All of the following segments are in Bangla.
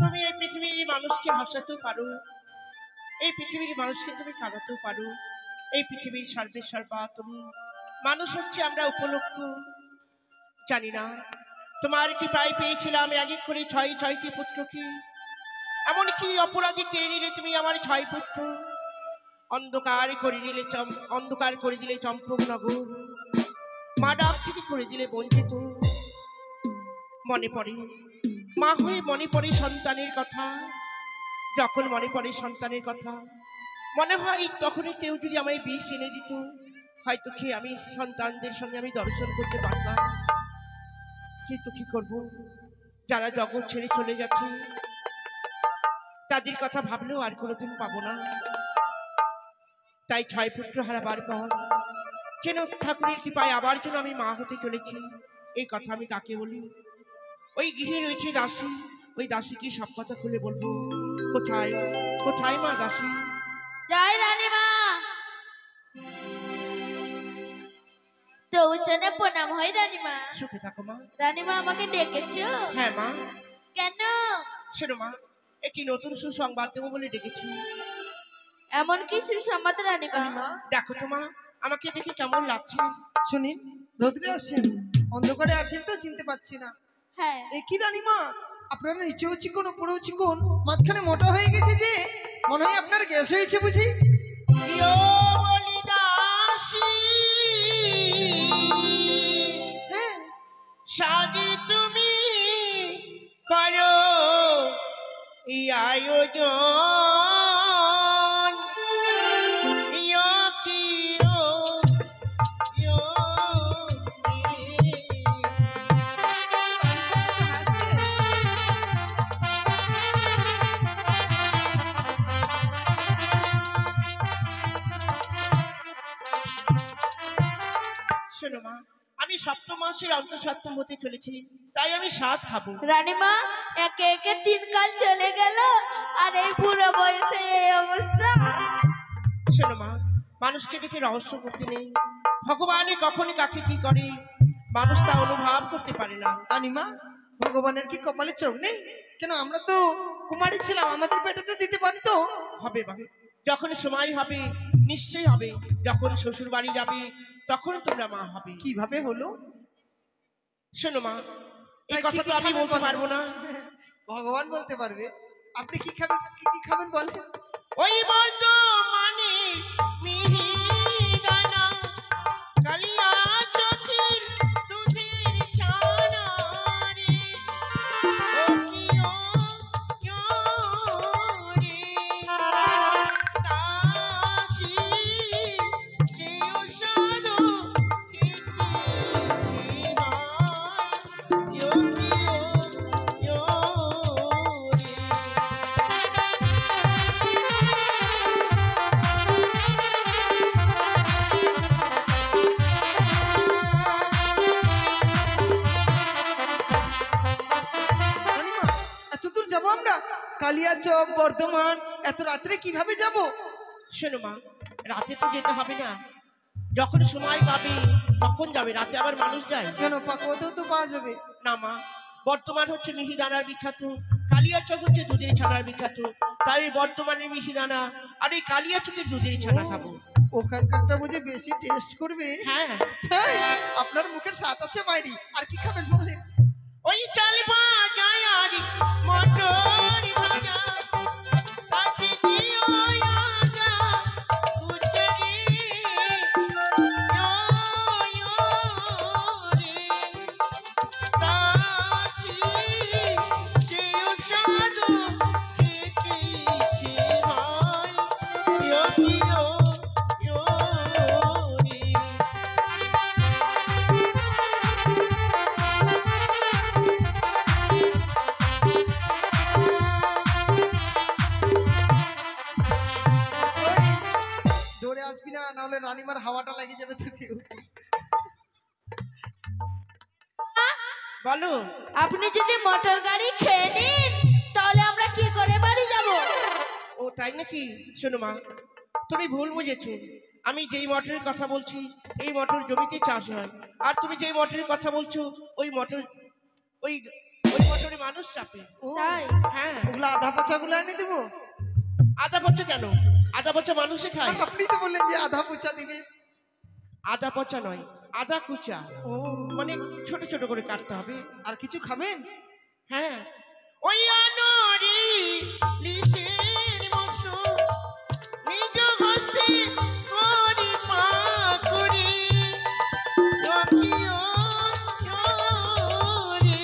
তুমি এই পৃথিবীর মানুষকে হাসাতেও পারো, এই পৃথিবীর মানুষকে তুমি কাঁদাতেও পারো। এই পৃথিবীর সর্বেসর্বা তুমি। মানুষ হচ্ছে আমরা উপলক্ষ। জানি না তোমার কি প্রায় পেয়েছিলাম এক এক করে ছয়টি পুত্রকে। এমনকি অপরাধী কেড়ে নিলে তুমি আমার 6 পুত্র। অন্ধকার করে দিলে চম্পকনগর। মা ডাক থেকে করে দিলে বঞ্চিত। মনে পড়ে মা হয়ে মনে পড়ে সন্তানের কথা। যখন মনে পড়ে সন্তানের কথা, মনে হয় তখনই কেউ যদি আমায় বিষ এনে দিত, হয়তো খেয়ে আমি সন্তানদের সঙ্গে আমি দর্শন করতে পারতাম। কিন্তু কি করবো, যারা জগৎ ছেড়ে চলে গেছে তাদের কথা ভাবলেও আর কোনোদিন পাবো না। তাই 6 পুত্র হারাবার পর যেন ঠাকুরের কৃপায় আবার যেন আমি মা হতে চলেছি, এই কথা আমি কাকে বলি? ওই গৃহে রয়েছে দাসী, ওই দাসীকে সব কথা খুলে বলবো। কোথায় কোথায় মা দাসী? জয় রানীমা। তো উচ্চনে প্রণাম হয় রানীমা। সুখে থাকো মা। রানীমা আমাকে ডেকেছো? হ্যাঁ মা। কেন? শোনো মা, একটি নতুন সুসংবাদ দেবো বলে ডেকেছি। এমন কি সুসংবাদ রানীমা? দেখো তো মা, আমাকে দেখে কেমন লাগছে? শুনি, রোদ্রে আসেন, অন্ধকারে আছেন তো চিনতে পাচ্ছি না। হ্যাঁ। একই রানীমা, আপনারা নিচেও চিকন উপরেও চিকন, মাঝখানে মোটা হয়ে গেছে যে, মনে হয় আপনার গ্যাস হয়েছে বুঝি। ইয়ো বলি দাসী, হ্যাঁ, সাদের তুমি করো এই আয়োজন। ইয়ো কি ইয়ো কি। শোনো মা, আমি সপ্তম মাসের অন্তঃসত্ত্বা হতে চলেছি, তাই আমি 7 খাবো। রানীমা, একে একে 3 কাল চলে গেল আর এই বুড়ো বয়সে এই অবস্থা। শোনো মা, মানুষকে দেখে রহস্য করতে নেই। ভগবানে কখনই কাকে কি করে মানুষ তা অনুভব করতে পারে না। রানীমা, ভগবানের কি কপালে চোখ নেই? কেন আমরা তো কুমারী ছিলাম, আমাদের পেটে তো দিতে পারতো। হবে বাবা, যখন সময় হবে নিশ্চয়ই হবে। যখন শ্বশুর বাড়ি যাবে তখন তোমরা মা হবে। কিভাবে হলো? শোনো মা, এই তাই কথা কি তো আমি খাবেন বলতে বলেন? পারবো না। ভগবান বলতে পারবে। আপনি কি খাবেন, কি খাবেন বলেন? ওই বর্ধমানে মিহিদানা, কালিয়া চোখের দুধের ছানা রে। ও কি ও রে দাসী, যেও সাধু খেতে হয়। ও কি রে। রানীমা, এত দূর যাবো আমরা? কালিয়াচক, বর্ধমান, এত রাত্রে কিভাবে যাব? শোনো মা, রাতে তো যেতে হবে না, যখন সময় পাবে তখন যাবে। রাতে আবার মানুষ যায় কেন, পাকোয়াতেও তো পাওয়া যাবে। না মা। বর্তমান হচ্ছে মিহিদানার বিখ্যাত, কালিয়াচক হচ্ছে দুধের ছানার বিখ্যাত। তাই বর্তমানের মিহিদানা আর এই কালিয়াচকের দুধের ছানা খাবো। ওখানকারটা বুঝে বেশি টেস্ট করবে। হ্যাঁ, তাই আপনার মুখের স্বাদ আছে মাইরি। আর কি খাবেন বলে? ওই চাল ভাজায় আর মটর ভাজা, তাতে দিও আগা উঠে রে। ইয়ো রে দাসী, যেও সাধু খেতে ইচ্ছে হয়। ইয়ো রে। দৌড়ে আসবি না, নাহলে রানীমার হাওয়াটা লেগে যাবে তো কেউ। বলো। আপনি যদি মোটর গাড়ি খেয়ে নিন তাহলে আমরা কি করে বাড়ি যাব? ও তাই নাকি? শোনো মা, তুমি ভুল বুঝেছো। আমি যেই মটরের কথা বলছি এই মটর জমিতে চাষ হয়, আর তুমি যেই মটরের কথা বলছো ওই মটর ওই ওই মোটরে মানুষ চাপে। ও তাই হ্যাঁ, ওগুলো আধা পচাগুলো এনে দেবো। আদা পচা কেন? আদা পচা মানুষে খায়। আপনি তো বললেন যে আধা পচা দিবেন। আদা পচা নয়, আদা কুচা, ও মানে ছোট ছোট করে কাটতে হবে। আর কিছু খাবেন? হ্যাঁ, ওই আনরি লিসের মতো নিজ হস্তে করি মা করি রকিও রে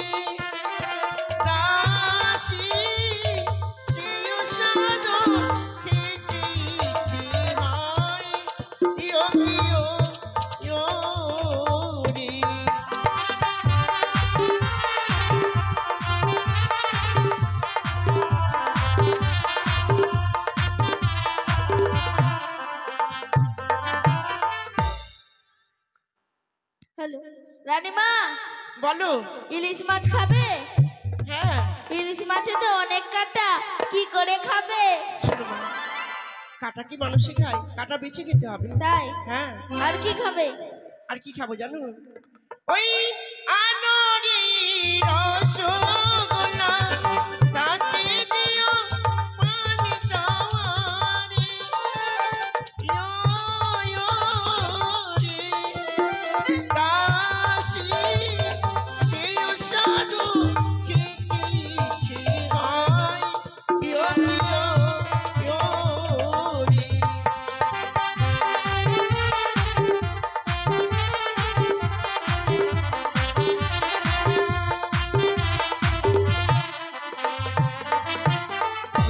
দাসী সিও সাদো খেতে ইচ্ছে হয় ইয়ো ইয়ো ইয়ো রে। হ্যালো রানীমা, বলো। ইলিশ মাছ খাবে? হ্যাঁ, ইলিশ মাছে তো অনেক কাটা, কি করে খাবে? শোনো মা, কাটা কি মানুষই খায়? কাটা বেছে খেতে হবে। তাই হ্যাঁ, আর কি খাবে? আর কি খাবো জানো? ওই আনরি রসগোল্লা তাতে দিও পানি তাওয়ারে ইয়ো ইয়ো রে দাসী সেও সাধু খেতে ইচ্ছে হয় ইয়ো ইয়ো ইয়ো রে।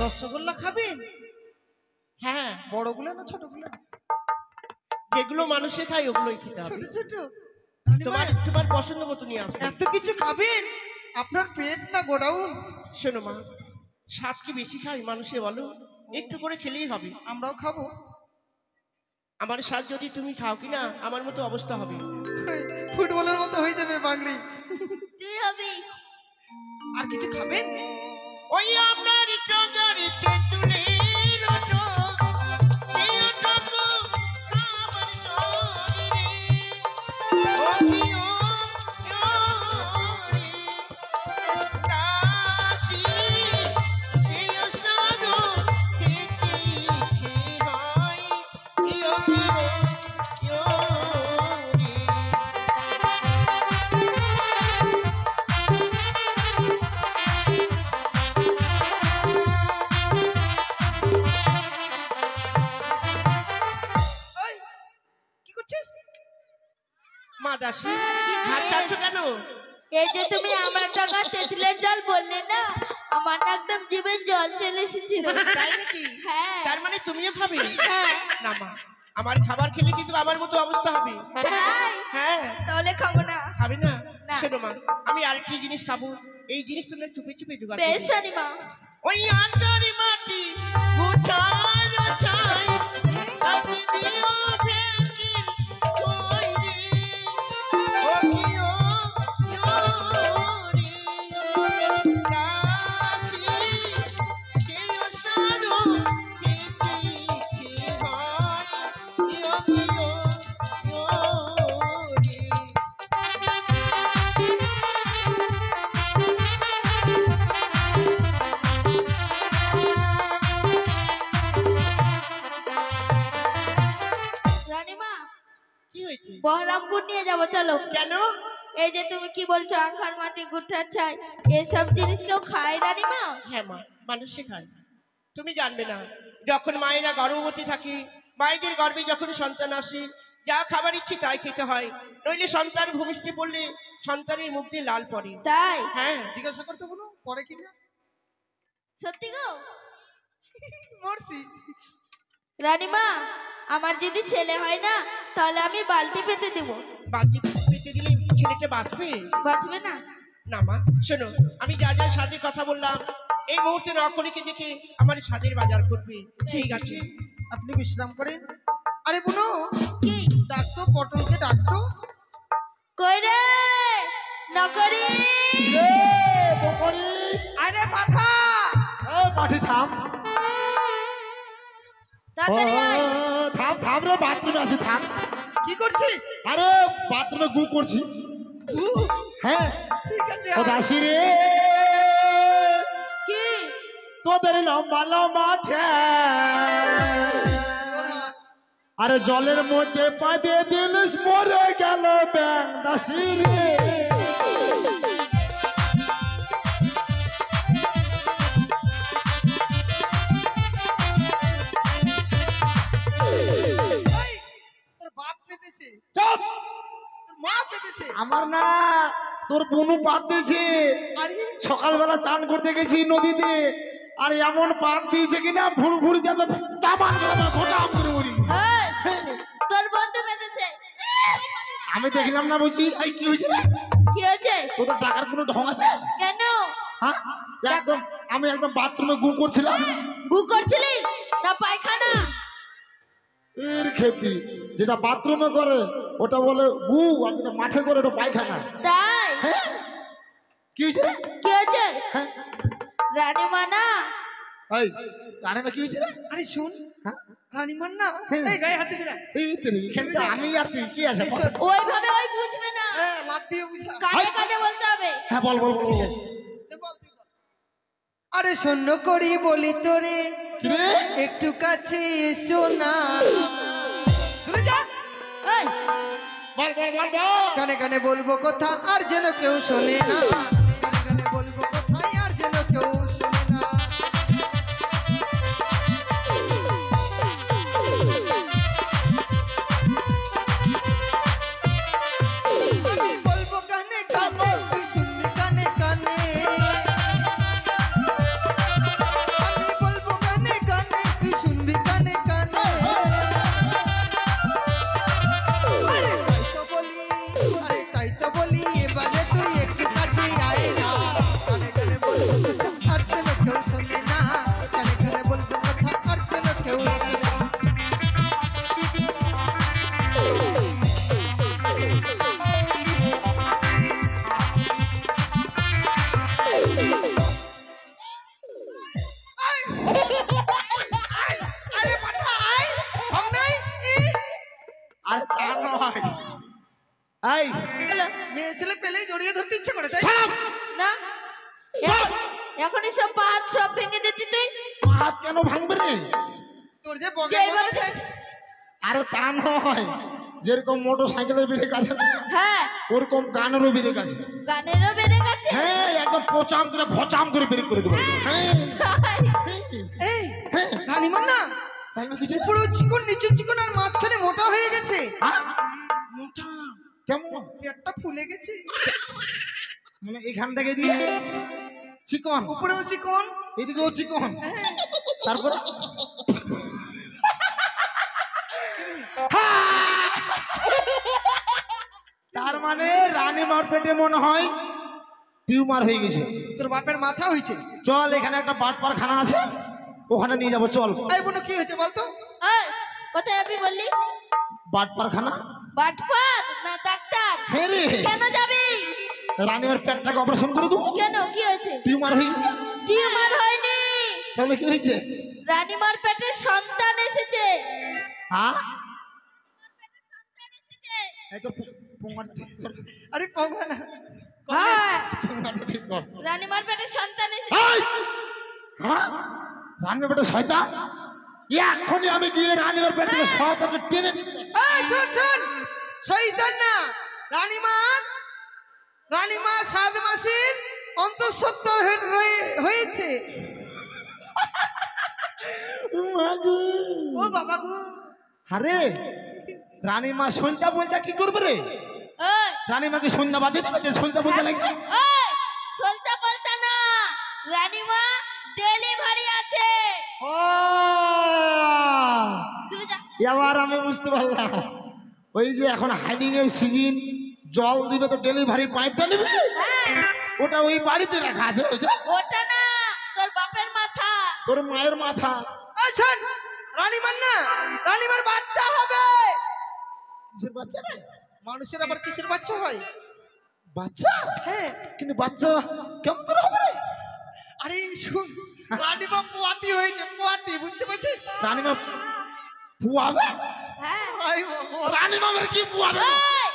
রসগোল্লা খাবেন? হ্যাঁ, বড়গুলো না ছোটগুলো? যেগুলো মানুষে খায় ওগুলোই খেতে ছোট হবে। ছোট। তোমার তোমার পছন্দ মতো নিয়ে আসবে। এত কিছু খাবেন? আপনার পেট না গোডাউন? শোনো মা, স্বাদ কি বেশি খায় মানুষে বলো? একটু করে খেলেই হবে। আমরাও খাবো। আমার স্বাদ যদি তুমি খাও কিনা আমার মতো অবস্থা হবে। ফুটবলের মতো হয়ে যাবে বাংলি। তুই হবি। আর কিছু খাবেন? ওই আপনার টগারিতে তুলে রটো সেই টকো আমার শরীরে ও কিও রে দাসী সেই সাধু খেতে ইচ্ছে হয় ইয়ো ইয়ো ইয়ো রে। ওই, কি করছিস? মা দাসী, হাত চাচ্ছ কেন? এই যে তুমি আমার টাকা তেঁতুলের জল বললে না, আমার না একদম জীবের জল চলে এসেছিল। তাই নাকি? হ্যাঁ তার মানে তুমিও খাবে? হ্যাঁ। না মা, আমার খাবার খেলে কিন্তু আমার মতো অবস্থা হবে। তাই? হ্যাঁ, তাহলে খাবো না। খাবে না? না। শোনো মা, আমি আরেকটি জিনিস খাবো। এই জিনিস তোমরা চুপে চুপে জোগাড় বেশ করবে। রানীমা। ওই আচারি মাটি গুটানো চাই তাতে দিও ভেঙে তৈরি ও কিও রে দাসী সেও সাধু খেতে ইচ্ছে হয় ইয়ো ইয়ো রে। রানীমা, কি হয়েছে? বহরমপুর নিয়ে যাবো চলো। কেন? এই যে তুমি কি বলছো আখার মাটি গুঠার ছাই, এসব জিনিস কেউ খায় রানীমা? হ্যাঁ মা, মানুষ শেখায়। তুমি জানবে না, যখন মায়েরা গর্ভবতী থাকে, মায়েদের গর্ভে যখন সন্তান আসে, যা খাবার ইচ্ছে তাই খেতে হয়, নইলে সন্তান ভূমিষ্ঠে পড়লে সন্তানের মুখ দিয়ে লাল পড়ে। তাই? হ্যাঁ, জিজ্ঞাসা করতে বলো, পরে কি না? সত্যি গো? মরছি। রানীমা, আমার যদি ছেলে হয় না তাহলে আমি বালতি পেতে দেবো। বালতি পেতে দিলে ছেলেটা বাঁচবে? বাঁচবে না? না মা, শোনো, আমি যা যা স্বাদের কথা বললাম, এই মুহূর্তে নকরিকে ডেকে আমার স্বাদের বাজার করবে। ঠিক আছে, আপনি বিশ্রাম করেন। আরে বুনো, কি? ডাকতো পটলকে ডাকতো। কই রে নকরি? আরে পাঠা, পাঠি থাম, তাড়াতাড়ি আয়। থাম থাম রে, বাথরুমে আছি, থাম। কি করছিস? আরে বাথরুমে গু করছি। উ, হ্যাঁ, ঠিক আছে ও দাসি রে তোদের লম্বা লম্বা ঠ্যাং আরে জলের মধ্যে পা দিয়ে দিলিস মরে গেল ব্যাং দাসি রে। তোর বাপ পেতেছে, চুপ! তোর মা পেতেছে। আমার না, তোর বোনু পাত দিয়েছে। আরে সকালবেলা চান করতে গেছি নদীতে, আর এমন পাত দিয়েছে কিনা ভুল ভুল দিয়ে তামান ঘটা করে মরি। এই, তোর বন্ধু বেঁধেছে। আমি দেখলাম না, বুঝি এই কি হয়েছে? কি হয়েছে? তোদের টাকার কোনো ঢং আছে? কেন হ্যাঁ, একদম আমি একদম বাথরুমে গু করছিলাম। গু করছিলি না পায়খানা? এর খেপি, যেটা বাথরুমে করে ওটা বলে গু, আর যেটা মাঠে করে ওটা পায়খানা। তাই হ্যাঁ, কি হয়েছে? কি হয়েছে? হ্যাঁ, রানীমা না, এই রানীমা কি হয়েছে রে? আরে শুন, হ্যাঁ, রানীমার না, হ্যাঁ। এই গায়ে হাতে বিরা, এই তেরি, এখানে তো আমি আর তুই কি আছে? এই শোন, ওইভাবে ওই বুঝবে না, হ্যাঁ লাভ দিয়ে বুঝা। কানে কানে বলতে হবে। হ্যাঁ, বল বল বল বল। বল তুই বল। আরে শূন্য করি বলি তোরে, কি রে? একটু কাছে এসো না। দূরে যা। এই, বল বল বল বল। কানে কানে বলবো কথা আর যেন কেউ শোনে না, কানে কানে বলবো কথা আর যেন কেউ শোনে না। আমি বলবো কানে কানে, তুই শুনবি কানে কানে। আমি বলবো কানে কানে, তুই শুনবি কানে কানে। তাই তো বলি এবারে তুই একটু কাছে আয় না। কানে কানে বলবো কথা আর যেন কেউ শোনে না, কানে কানে বলবো কথা আর যেন কেউ শোনে না। আরে বাটা আয়, ভাব নাই। আরে তা নয়। এই হলো মেয়ে ছেলে পেলেই জড়িয়ে ধরতে ইচ্ছে করে, তাই ছাড়াম। না, এখনই সব পা হাত সব ভেঙে দিচ্ছি তুই। হাত কেন ভাঙবে রে? তোর যে বগে যেইভাবে বগে আরে তা নয়, যেরকম মোটর সাইকেলের ব্রেক আছে না, হ্যাঁ, ওরকম গানেরও ব্রেক আছে। গানেরও বেড়ে গেছে। হ্যাঁ, একদম পচাম করে ভচাম করে ব্রেক করে দেবো। হ্যাঁ, তাই? এই হ্যাঁ, রানীমার না, তাই না কিছু? পুরো চিকন নিচে চিকন আর মাঝখানে মোটা হয়ে গেছে। হ্যাঁ? মোটা কেমন? পেটটা ফুলে গেছে, মানে এখান থেকে দিয়ে চিকন, উপরেও চিকন। এদিকেও চিকন, তারপর তার মানে রানীমার পেটে মনে হয় টিউমার হয়ে গেছে। তোর বাপের মাথা হয়েছে। চল, এখানে একটা বাটপার খানা আছে, ওখানে নিয়ে যাবো। চল। এই বোন কি হয়েছে বলতো? এই, কোথায় আপনি বললি? বাটপার খানা। বাটপার না ডাক্তার? হ্যাঁ রে, কেন যাবি? রানীমার পেটটাকে অপারেশন করে দেবো। কেন, কি হয়েছে? টিউমার হয়ে গেছে। টিউমার হয়নি, তাহলে কি হয়েছে? রানীমার পেটে সন্তান এসেছে। হ্যাঁ, সন্তান এসেছে। এই তো পোঙাটা ঠিক কর। আরে পাবো না। হ্যাঁ, পোঙাটা ঠিক কর। রানীমার পেটে সন্তান এসেছে। এই! হ্যাঁ, রানীমার পেটে শয়তান। এখনই আমি গিয়ে রানীমার পেট থেকে শয়তানকে টেনে নিতে পারি। এই শোন শোন, শয়তান না, রানীমা 7 মাসের অন্তঃসত্ত্বা হয়েছে। মাগো! ও বাবা গো, আরে রানীমা সন্ধ্যা বলতে কি করবে রে? এই, রানীমাকে সন্ধ্যা বাজে দেবে, যে সন্ধ্যা বলতে লাগবে। এই, সলতা বলতা না, রানীমা ডেলিভারি আছে। ও, দূরে যা। এবার আমি বুঝতে পারলাম। ওই যে এখন হাইডিং এর সিজন, জল দিবে তো ডেলিভারি পাইপটা নেবে, হ্যাঁ, ওটা ওই বাড়িতে রাখা আছে। বুঝছো? ওটা না, তোর বাপের মাথা। তোর মায়ের মাথা। এই শোন, রানীমার না, রানীমার বাচ্চা হবে। কিসের বাচ্চা রে? মানুষের আবার কিসের বাচ্চা হয়? বাচ্চা? হ্যাঁ, কিন্তু বাচ্চা কেমন করে হবে রে? আরে শুন, রানীমা পোয়াতি হয়েছে, পোয়াতি, বুঝতে পারছিস? রানীমা পুয়াবে? হ্যাঁ, আই বাবা, রানীমামের কি পুয়াবে? এই,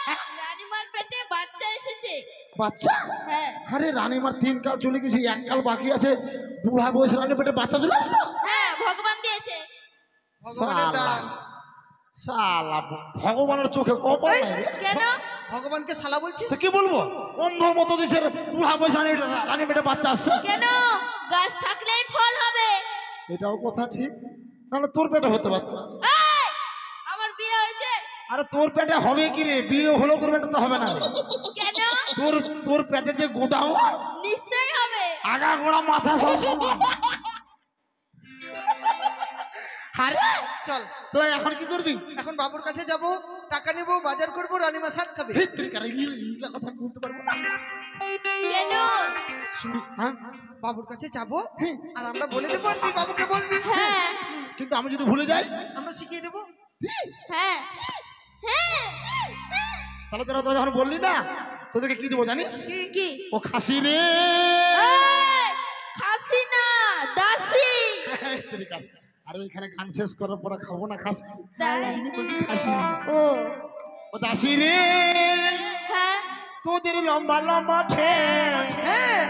রানীমার পেটে বাচ্চা এসেছে। বাচ্চা? হ্যাঁ আরে রানীমার 3 কাল চলে গেছে, 1 কাল বাকি আছে, বুড়া বয়স রানী পেটে বাচ্চা চলে আসলো। হ্যাঁ ভগবান দিয়েছে। ভগবানের দান। শালা ভগবানের চোখে কপাল নাই রে। কেন? ভগবানকে শালা বলছিস? তো কি বলবো, অন্ধ মতো দেশের বুড়া বয়স রানী পেটে বাচ্চা আসছে। কেন? গাছ থাকলেই ফল হবে। এটাও কথা ঠিক, নাহলে তোর পেটে হতে পারতো। এই, আমার বিয়ে হয়েছে। আরে তোর পেটে হবে কি রে, বিয়ে হলো তোর পেটে তো হবে না। কেন? তোর পেটের যে গোটাও নিশ্চয়ই হবে। আগা গোড়া মাথা সব সমান। আরে চল তো এখন কি করবি? এখন বাবুর কাছে যাব, টাকা নেব, বাজার করব, রানীমা সাত খাবে। ভিতরিকার এইগুলা কথা আমি বলতে পারবো না। কেন? শুনি, হ্যাঁ? বাবুর কাছে যাব আর আমরা বলে দেবো আর তুই বাবুকে বলবি। হ্যাঁ কিন্তু আমি যদি ভুলে যাই আমরা শিখিয়ে দেবো। হ্যাঁ হ্যাঁ। তাহলে তোরা যখন বললি না, তোদেরকে কি দেবো জানিস? কি? ও খাসি রে। এই, খাসি না, দাসী। ভিতরিকার। আরে এখানে গান শেষ করার পরে খাবো না খাসি। তাই? খাসি না। ও ও দাসি রে, হ্যাঁ তোদের লম্বা লম্বা ঠ্যাং। হ্যাঁ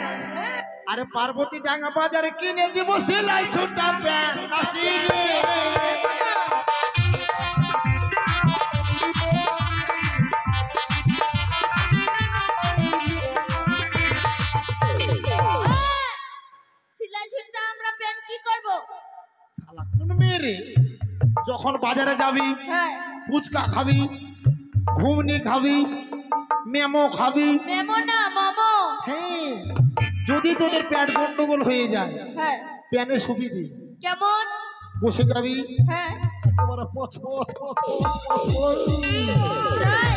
আরে পার্বতী ডাঙ্গা বাজারে কিনে দিব সেলাই ছোটা প্যান্ট। দাসি রে, সিলাই ঝুলটা আমরা প্যান্ট কি করব? শালা কোন মেয়ে রে, যখন বাজারে যাবি হ্যাঁ ফুচকা খাবি, ঘুগনি খাবি, মেমো খাবি, মেমো না মোমো। হ্যাঁ, যদি তোদের প্যাট গন্ডগোল হয়ে যায় হ্যাঁ প্যানে সুবিধে, কেমন? বসে যাবি হ্যাঁ একেবারে পচ পচ পচ পচ পচ পচ। তাই?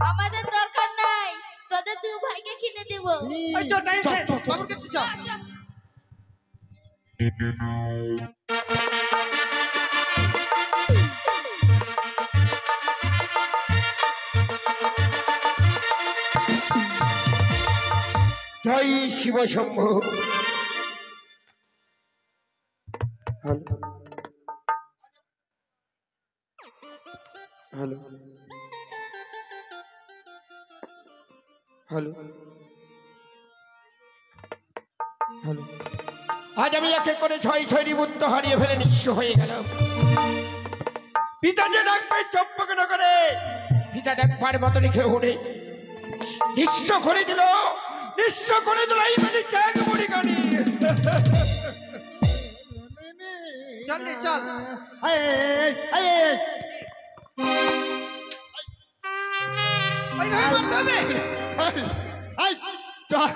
আমাদের দরকার নাই, তোদের দুই ভাইকে কিনে দেব। ওই চল, টাইম চল, শেষ, চল, চল। বাবুর কাছে চল। জয় Shiv Shambhu. Hello hello hello hello. আজ আমি এক এক করে ছয় ছয়টি বুদ্ধ হারিয়ে ফেলে নিঃস্ব হয়ে গেল। পিতা যে ডাকবে চম্পকনগরে, পিতা ডাকবার মতো লিখে উঠে নিঃস্ব করে দিল, নিঃস্ব করে দিল এই মানে চ্যাং মুড়ি গানি। চল রে চল। এই, এই, এই, এই, ওইভাবে মারতে হবে। এই, চল,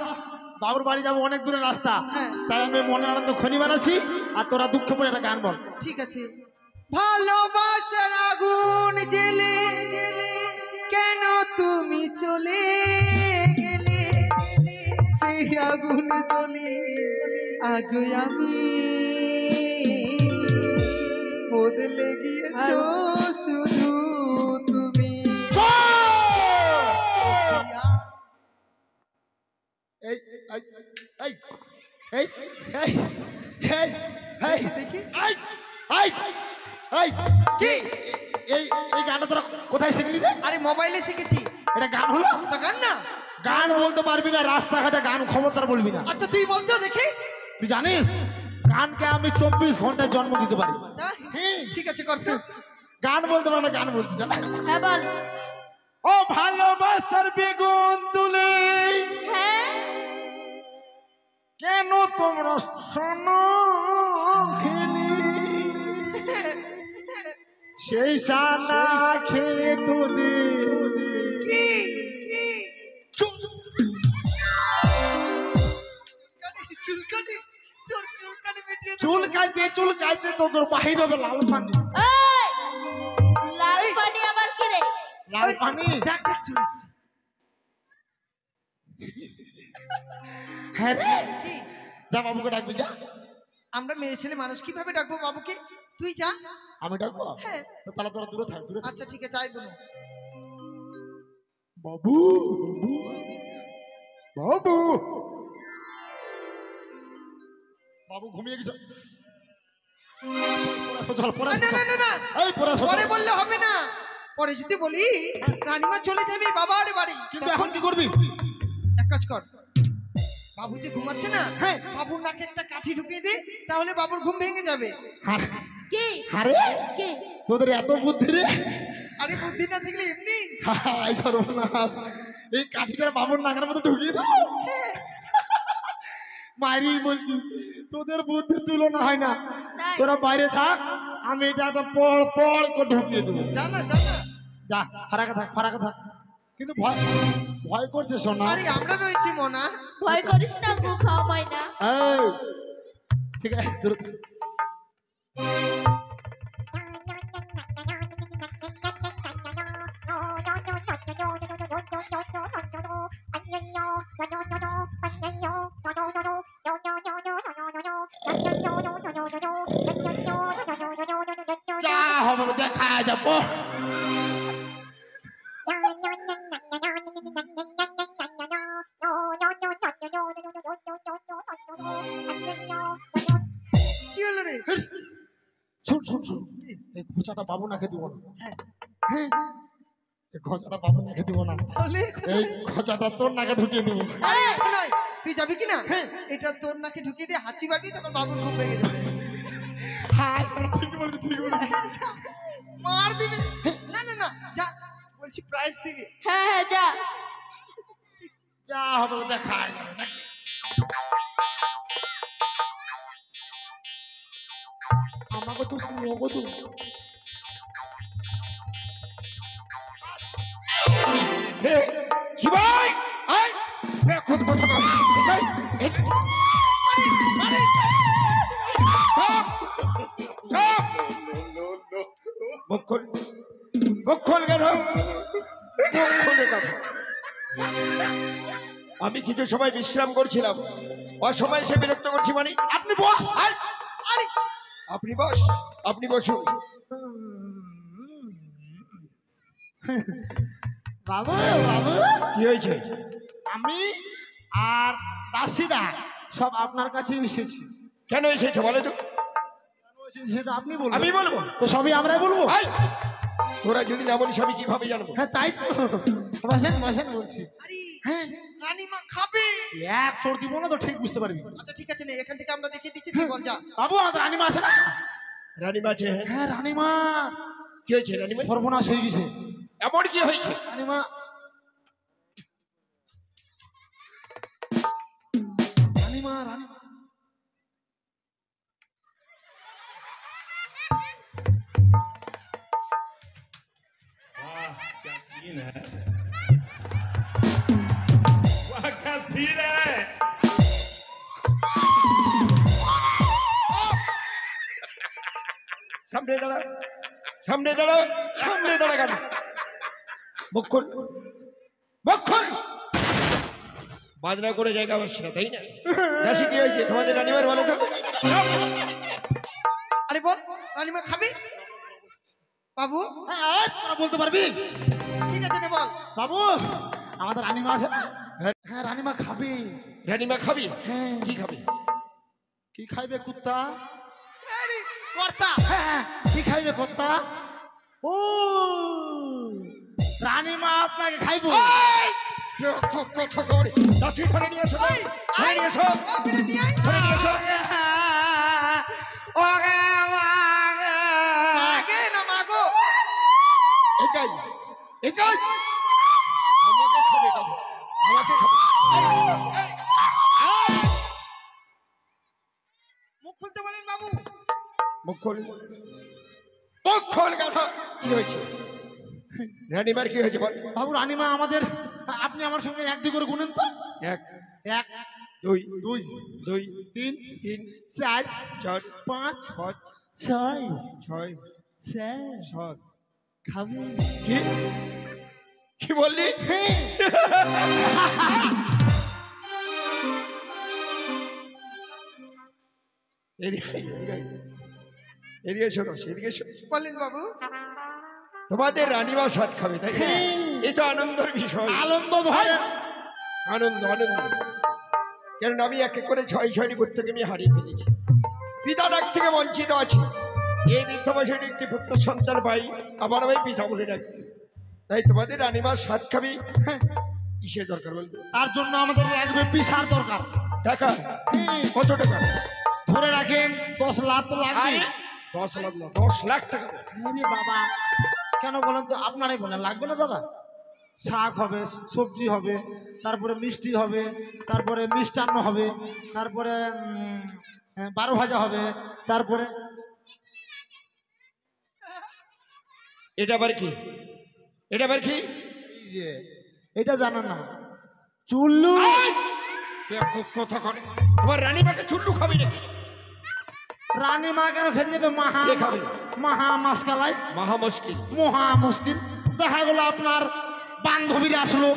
বাবুর বাড়ি যাবো, অনেক দূরের রাস্তা, হ্যাঁ। তাই আমি মনে আনন্দ খনি বানাচ্ছি, আর তোরা দুঃখ পড়ে একটা গান বল। ঠিক আছে। ভালোবাসার আগুন জেলে কেন তুমি চলে গেলে, সেই আগুন জ্বলে আজও আমি বদলে গিয়েছ শুধু তুমি। এই, এই, এই, এই, এই, এই, এই, দেখি এই, এই, এই, কি? এই এই গানটা তোরা কোথায় শিখলি রে? আরে মোবাইলে শিখেছি। এটা গান হলো? তা গান না। গান বলতে পারবি না, রাস্তাঘাটে গান খবরদার বলবি না। আচ্ছা তুই বলতো দেখি। তুই জানিস গানকে আমি 24 ঘন্টায় জন্ম দিতে পারি। তা? ঠিক আছে করতো। গান বলতে পারো না, গান বলছি জানা। হ্যাঁ বল। ও ভালোবাসার বেগুন তুলে হ্যাঁ কেন তোমরা শোনো খেলি, সেই সানা খেয়ে তোদের কি চুলকানি, তোর চুলকানি মিটিয়ে দেবো। চুল কাইতে তোর বাহির হবে লাল পানি। এই, লাল পানি আবার কি রে? লাল পানি দেখ দেখ চলে এসছে। হ্যাঁ রে, কি? যা বাবুকে ডাকবি যা। আমরা মেয়ে ছেলে মানুষ কিভাবে ডাকবো বাবুকে? তুই যা। আমি ডাকবো? হ্যাঁ। তো তাহলে তোরা দূরে থাক, দূরে থাক। আচ্ছা ঠিক আছে, আইবো না। বাবু, বাবু, বাবু ঘুমিয়ে গেছে। চল পরে, না না না না, এই পরে পরে বললে হবে না। পরে যদি বলি রানীমা চলে যাবে বাবার বাড়ি, কিন্তু এখন কি করবি? এক কাজ কর, বাবু যে ঘুমাচ্ছে না, হ্যাঁ, বাবুর নাকে একটা কাঠি ঢুকিয়ে দে, তাহলে বাবুর ঘুম ভেঙে যাবে। কে আরে কে তোদের এত বুদ্ধি রে? আরে বুদ্ধি না থাকলে এমনি। হায় সর্বনাশ, এই কাঠিটার বাবুর নাকের মধ্যে ঢুকিয়ে দেবো? মারি বলছি, তোদের বুদ্ধির তুলনা হয় না। নাই। তোরা বাইরে থাক, আমি এটা একটা পড় পড় করে ঢুকিয়ে দেবো। জানা জানা। যা ফারাকে থাক, ফারাকে থাক। কিন্তু ভয় ভয় করছে সোনা। আরে আমরা রয়েছি মনা। ভয় করিস না গো, খাওয়া মাইনা। এই, ঠিক আছে দূর। যা হবে দেখা যাবো। কি হলো রে? শোন শোন শোন, এই খোঁচাটা বাবু নাকে দিব না। হ্যাঁ, এই খোঁচাটা বাবু নাকে দিব না, তাহলে এই খোঁচাটা তোর নাকে ঢুকিয়ে দিব। আরে এখন নয়, তুই যাবি কি না? হ্যাঁ, এটা তোর নাকে ঢুকিয়ে দিয়ে হাঁচি বাটি, তখন বাবুর ঘুম ভেঙে যাবে। হ্যাঁ ঠিক বলছি, ঠিক বলছি। যা, মার দিবে। না না না, যা বলছি, প্রাইজ দিবে। হ্যাঁ হ্যাঁ যা। যা হবে দেখা যাবে না। আমাকে তো শুনি, ওগো তো হে শিবাই, আয় খুব কথা বল। এই, মুখ খোল, মুখ খোল গেল, মুখ খুলে গেল। আমি কিছু সময় বিশ্রাম করছিলাম, অসময় সে বিরক্ত করছি মানে? আপনি বস। আয়, আরে আপনি বস, আপনি বসুন। বাবু বাবু, কি হয়েছে? আমি আর দাসিদা সব আপনার কাছে এসেছি। কেন এসেছে বলে তো? কেন এসেছি সেটা আপনি বলুন। আমি বলবো? তো সবই আমরাই বলবো। আয়, তোরা যদি না বলিস আমি কিভাবে জানবো? হ্যাঁ তাই তো, বসেন বসেন বলছি। আরে হ্যাঁ, রানীমা খাবে। এক চোর দিব না তো ঠিক বুঝতে পারবি। আচ্ছা ঠিক আছে, নে এখান থেকে আমরা দেখিয়ে দিচ্ছি, তুই বল যা। বাবু আমাদের রানীমা আছে না? রানীমা আছে? হ্যাঁ রানীমা, কি হয়েছে রানীমা? সর্বনাশ হয়ে গেছে। এমন কি হয়েছে? রানীমা, রানীমা, রানীমা क्या सीन है, वाह क्या सीन है। সামনে দাঁড়া, সামনে দাঁড়া, সামনে দাঁড়া কেন? মুখ খোল, মুখ খোল। বাজনা করে জায়গা পাচ্ছি না, তাই না? দাসি কি হয়েছে তোমাদের রানীমার বলো তো? আরে বল, রানীমা খাবে? বাবু হ্যাঁ, তোরা বলতে পারবি? ঠিক আছে, নে বল। বাবু আমাদের রানীমা আছে না? হ্যাঁ রানীমা খাবে। রানীমা খাবি? হ্যাঁ। কি খাবি? কি খাইবে কুত্তা? আরে কর্তা, হ্যাঁ, কি খাইবে কুত্তা? ও রানীমা আপনাকে খাইবো। দাসি ধরে নিয়ে এসো, ধরে নিয়ে এসো, বাবুরে নিয়ে আয়। ধরে নিয়ে এসো। মাগে না মাগো? একাই, একাই। আমাকে খাবে কেন? আমাকে খাবে। মুখ খুলতে বলেন বাবু। মুখ খোল, মুখ খোল গাধা। কি হয়েছে? রানীমার কি হয়েছে বল? বাবু রানীমা আমাদের, আপনি আমার সঙ্গে এক দুই করে গুনেন তো। এক, এক, দুই, দুই, দুই, তিন, তিন, চার, চার, পাঁচ, পাঁচ, ছয়, ছয়, সাত, সাত। খাবে। কি? কি বললি? এদিকে, এদিকে, এদিকে এসো না, এদিকে এসো। বলেন বাবু। তোমাদের রানীমা স্বাদ খাবে, তাই না? এই তো আনন্দের বিষয়। আনন্দ ধরে। আনন্দ, আনন্দ। কারণ আমি এক এক করে ছয় ছয়টি পুত্রকে আমি হারিয়ে ফেলেছি, পিতা ডাক থেকে বঞ্চিত আছি। এই বৃদ্ধ বয়সে একটি পুত্র সন্তান পাই, আবার আমি পিতা বলে ডাকি। তাই তোমাদের রানীমার স্বাদ খাবি, কিসের দরকার বলতো? তার জন্য আমাদের লাগবে বিশাল দরকার। টাকা? কত টাকা? ধরে রাখেন 10 লাখ তো লাগবে। আরে 10 লাখ না, 10 লাখ টাকা। আরে বাবা, কেন বলেন তো? আপনারাই বলেন, লাগবে না দাদা? শাক হবে, সবজি হবে, তারপরে মিষ্টি হবে, তারপরে মিষ্টান্ন হবে, তারপরে 12 ভাজা হবে, তারপরে এটা আবার কি? এটা আবার কি? এই যে এটা জানেন না, চুল্লু। খুব কথা করে। তোমার রানীমাকে চুল্লু খাবি নাকি? রানী মা কেন খেতে যাবে? মাহা কে খাবে? মাহা মাসকালাই, মহা মুশকিল। মহা মুশকিল। দেখা গেল আপনার বান্ধবীরা আসলো,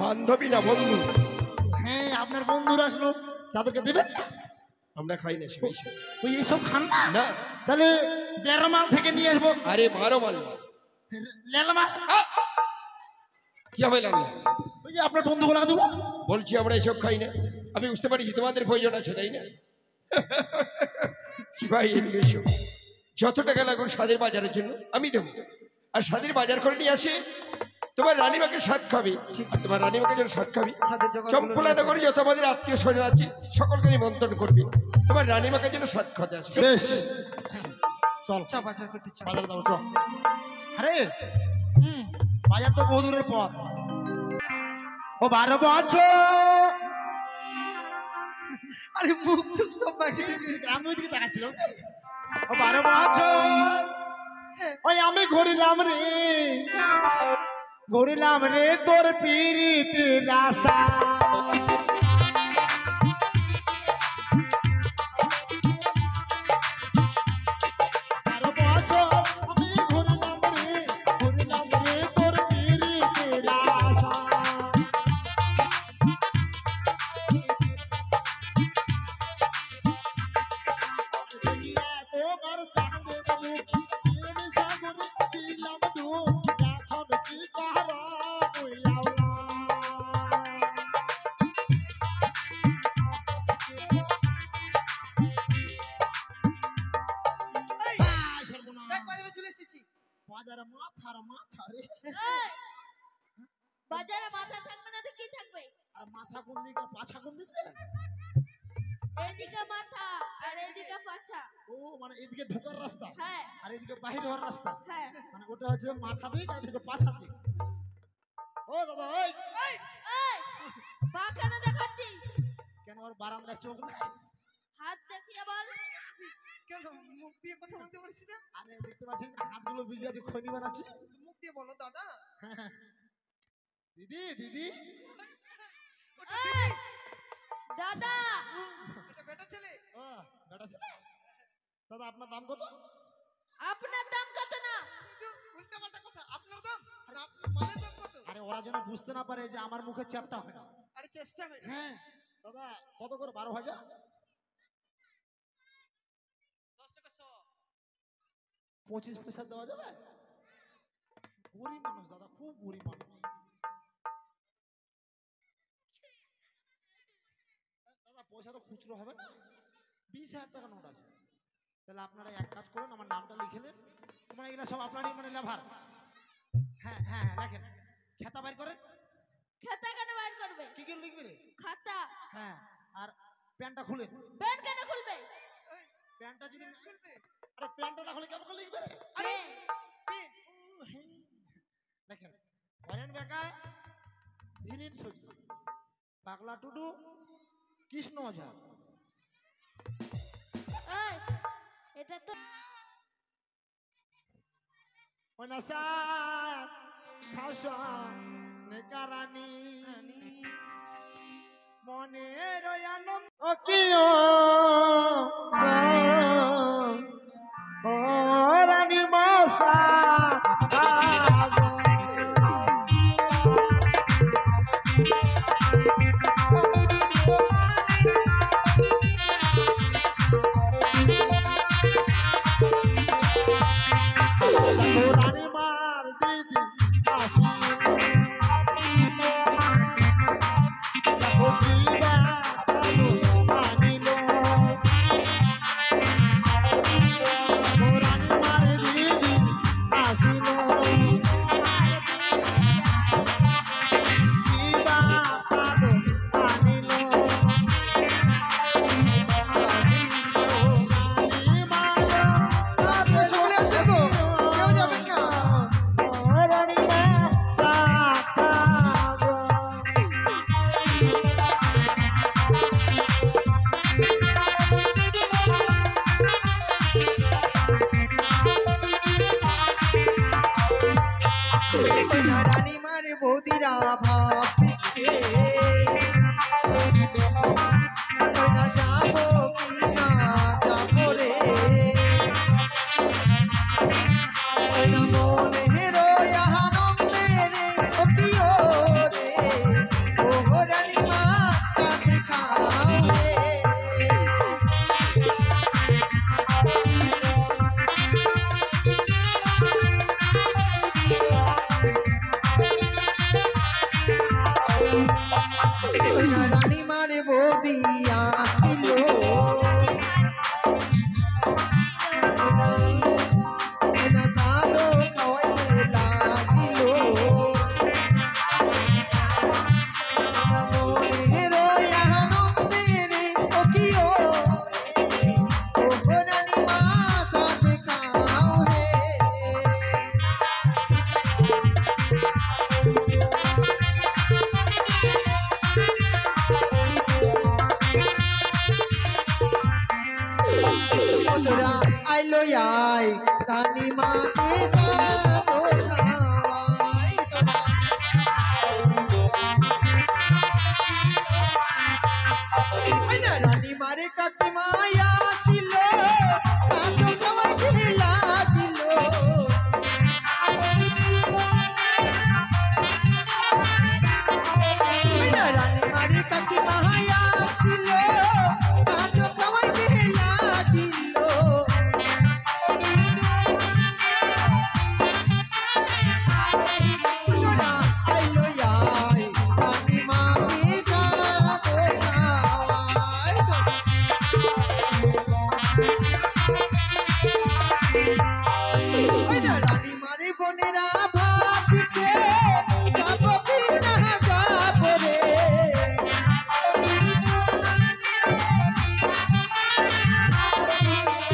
বান্ধবী না বন্ধু। হ্যাঁ আপনার বন্ধুরা আসলো, তাদেরকে দেবেন না? আমরা খাই না সেই সব। ওই এইসব খান না? না। তাহলে বেড়ামাল থেকে নিয়ে আসবো। আরে মারো মাল। লেলামাল কি হবে লাগলো? ওই যে আপনার বন্ধুগুলো দেবো। বলছি আমরা এসব খাই না। আমি বুঝতে পারছি তোমাদের প্রয়োজন আছে, তাই না? ভাই এদিকে এসো। যত টাকা লাগুন স্বাদের বাজারের জন্য আমি দেবো। আর স্বাদের বাজার করে নিয়ে আসে তোমার রানীমাকে স্বাদ খাবে। আর তোমার রানীমাকে যখন স্বাদ খাবি, স্বাদের জোগাড় চম্পলা নগরে যত আমাদের আত্মীয় স্বজন আছে সকলকে নিমন্ত্রণ করবি। তোমার রানীমাকে যেন স্বাদ খাতে আসে। বেশ, চল চা বাজার করতে চা। বাজার দাও, চল। আরে বাজার তো বহু দূরের পথ। ও 12 বছর। আরে মুখ চুপ সব বাকি আমি ওইদিকে তাকাচ্ছিলাম। ও 12 বছর ওই আমি ঘুরিলাম রে, ঘুরিলাম রে তোর পিরিতের আশা। দেখ বাজারে চলে এসেছি। বাজারে মাথার মাথা রে। এই, বাজারে মাথা থাকবে না তো কি থাকবে? আর মাথা কোন দিকে, পাছা কোন দিকে? এইদিকে মাথা আর এইদিকে পাছা। ও মানে এদিকে ঢোকার রাস্তা হ্যাঁ আর এদিকে বাহির হওয়ার রাস্তা। হ্যাঁ। মানে ওটা হচ্ছে মাথা দিক আর এদিকে পাছা দিক। ও দাদা ওই এই, পা কেন দেখাচ্ছিস? কেন ওর বারান্দায় চোখ নাই? হাত দেখিয়ে বল। কেন মুখ দিয়ে কথা বলতে পারছি না? আরে দেখতে পাচ্ছেন হাতগুলো ভিজে আছে, খৈনি বানাচ্ছি। মুখ দিয়ে বলো দাদা। দিদি দিদি ওটা দিদি, দাদা এটা বেটা ছেলে। ও বেটা ছেলে। দাদা আপনার দাম কত? আপনার দাম কত না? উল্টা পাল্টা কথা। আপনার দাম আর আপনার মালের দাম কত? আরে ওরা যেন বুঝতে না পারে যে আমার মুখে চ্যাপটা হয় না। আরে চেষ্টা হয়। হ্যাঁ দাদা কত করে? 12 ভাজা 10 টাকা 100। 25 পয়সা দেওয়া যাবে? গরিব মানুষ দাদা, খুব গরিব মানুষ। দাদা পয়সা তো খুচরো হবে না, 20,000 টাকা নোট আছে। তাহলে আপনারা এক কাজ করুন, আমার নামটা লিখে নেন। মানে এগুলা সব আপনারই মানে লেভার। হ্যাঁ হ্যাঁ লেখেন, খেতা বাইর করেন। খাতা কেন বাইর করবে? কি কি লিখবে রে? খাতা। হ্যাঁ আর প্যান্টটা খুলেন। পেন কেন খুলবে? প্যান্টটা যদি না খুলবে, আরে প্যান্টটা না খুলে কেমন করে লিখবে রে? আরে পেন। পেন। দেখেন হরেন বেকা, ধীরেন সজি, পাগলা টুডু, কৃষ্ণ ওঝা। এই, এটা তো ওনাসাত খাসা নেকারানি মনের আনন্দ ও কিও ও রানীর মশা। রানীমার দিদি আসি তোরা আইলো আই রানী মাকে সাধো খাওয়াই ওই না রানী মারে কাকে মায়া ছিল সাধো খাওয়াই দিলা দিল ওই না রানী মারে কাকে মায়া ছিল সাধো খাওয়াই দিলা দিল তোরা আইলো আই রানী মাকে সাধো খাওয়াই ওই না রানী মারে বোনেরা ভাবিছে যাবো কি না যাবো রে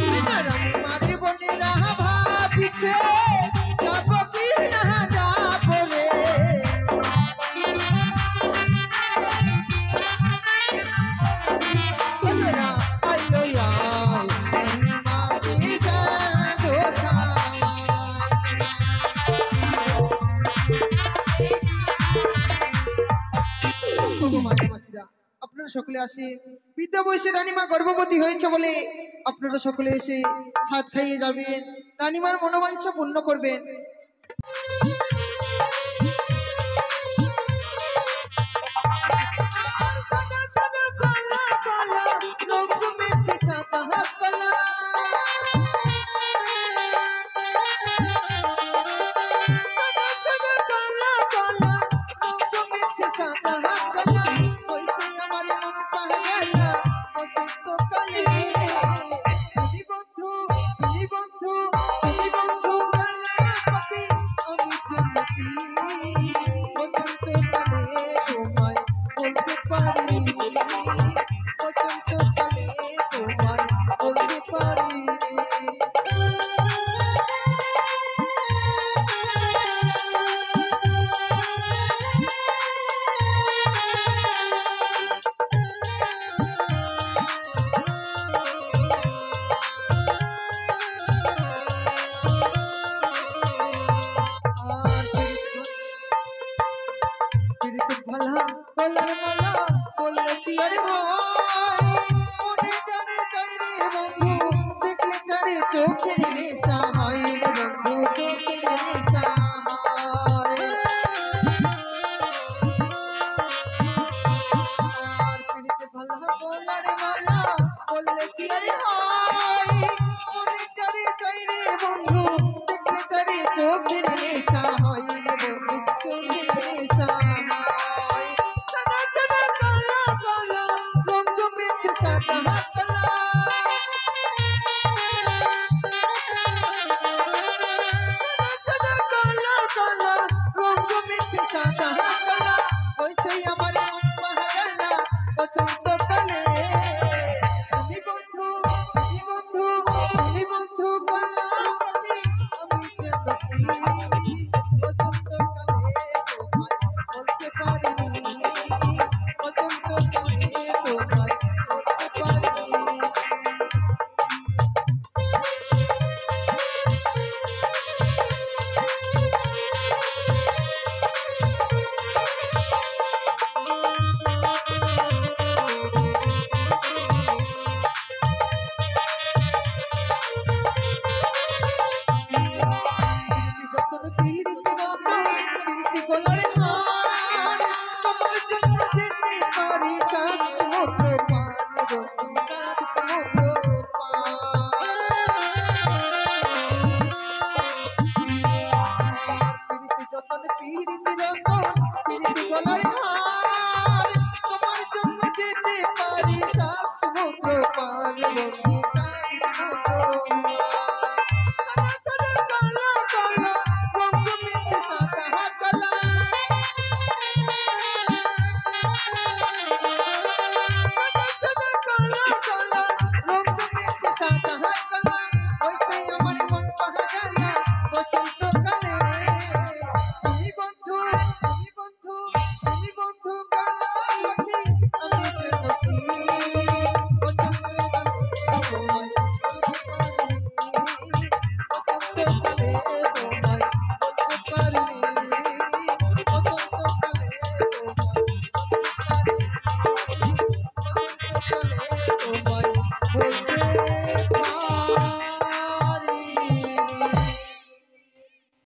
ওই না রানী মারে বোনেরা ভাবিছে যাবো কি না যাবো রে তোরা আইলো আই রানী মাকে সাধো মাসিরা আপনারা সকলে আসে বিদ্যা বয়সে রানীমা গর্ভবতী হয়েছে বলে আপনারা সকলে এসে সাত খাইয়ে যাবেন রানীমার মনোবাঞ্ছা পূর্ণ করবেন চোখের